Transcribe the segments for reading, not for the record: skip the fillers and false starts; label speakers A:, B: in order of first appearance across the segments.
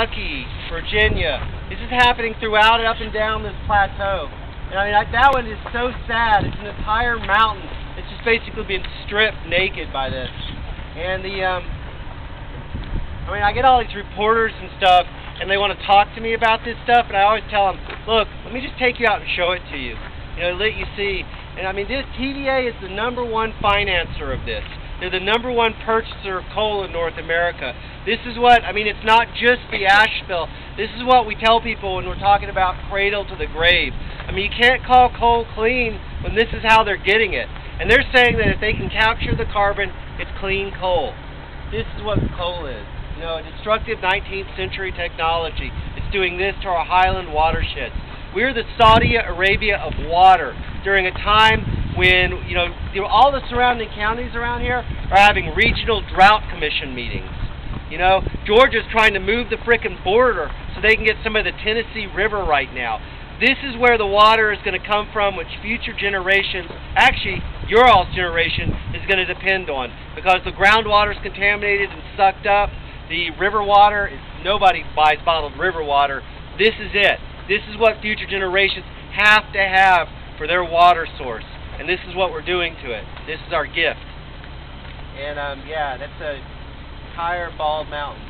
A: Kentucky, Virginia. This is happening throughout and up and down this plateau. And I mean, that one is so sad. It's an entire mountain. It's just basically being stripped naked by this. And I get all these reporters and stuff, and they want to talk to me about this stuff, and I always tell them, look, let me just take you out and show it to you. Let you see. And I mean, this TVA is the #1 financer of this. They're the #1 purchaser of coal in North America. This is what, I mean, it's not just the ash spill. This is what we tell people when we're talking about cradle to the grave. I mean, you can't call coal clean when this is how they're getting it. And they're saying that if they can capture the carbon, it's clean coal. This is what coal is. A destructive 19th century technology. It's doing this to our highland watersheds. We're the Saudi Arabia of water during a time when, all the surrounding counties around here are having regional drought commission meetings. Georgia's trying to move the frickin' border so they can get some of the Tennessee River right now. This is where the water is going to come from, which future generations, actually your all's generation, is going to depend on. Because the groundwater is contaminated and sucked up. The river water, nobody buys bottled river water. This is it. This is what future generations have to have for their water source. And this is what we're doing to it. This is our gift. And yeah, that's a entire bald mountain.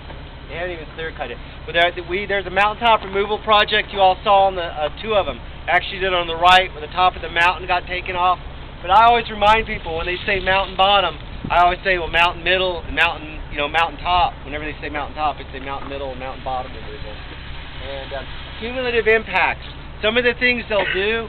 A: They haven't even clear cut it. But there's a mountaintop removal project you all saw on the 2 of them. Actually did on the right where the top of the mountain got taken off. But I always remind people when they say mountain bottom, I always say, well, mountain middle and mountain top. Whenever they say mountain top, they say mountain middle and mountain bottom removal. And cumulative impacts. Some of the things they'll do,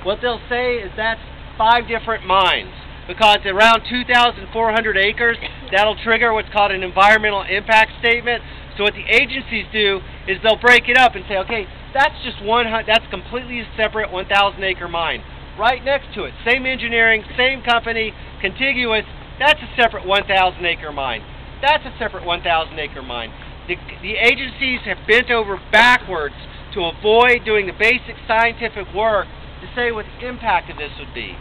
A: what they'll say is that's 5 different mines. Because around 2,400 acres, that'll trigger what's called an environmental impact statement. So what the agencies do is they'll break it up and say, okay, that's just that's completely separate 1,000-acre mine. Right next to it, same engineering, same company, contiguous, that's a separate 1,000-acre mine. That's a separate 1,000-acre mine. The agencies have bent over backwards to avoid doing the basic scientific work to say what the impact of this would be.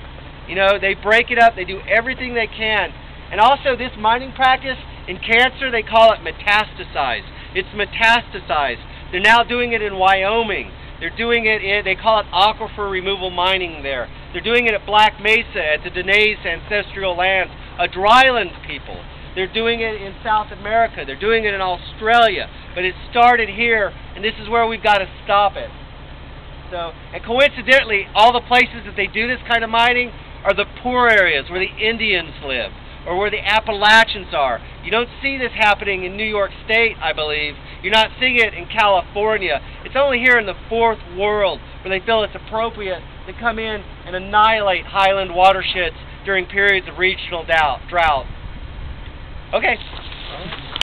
A: They break it up, they do everything they can. And also this mining practice, in cancer they call it metastasized. It's metastasized. They're now doing it in Wyoming. They're doing it they call it aquifer removal mining there. They're doing it at Black Mesa, at the Dene ancestral lands, a dryland people. They're doing it in South America. They're doing it in Australia. But it started here, and this is where we've got to stop it. So, and coincidentally, all the places that they do this kind of mining are the poor areas where the Indians live, or where the Appalachians are. You don't see this happening in New York State, I believe. You're not seeing it in California. It's only here in the 4th world where they feel it's appropriate to come in and annihilate highland watersheds during periods of regional drought. Okay.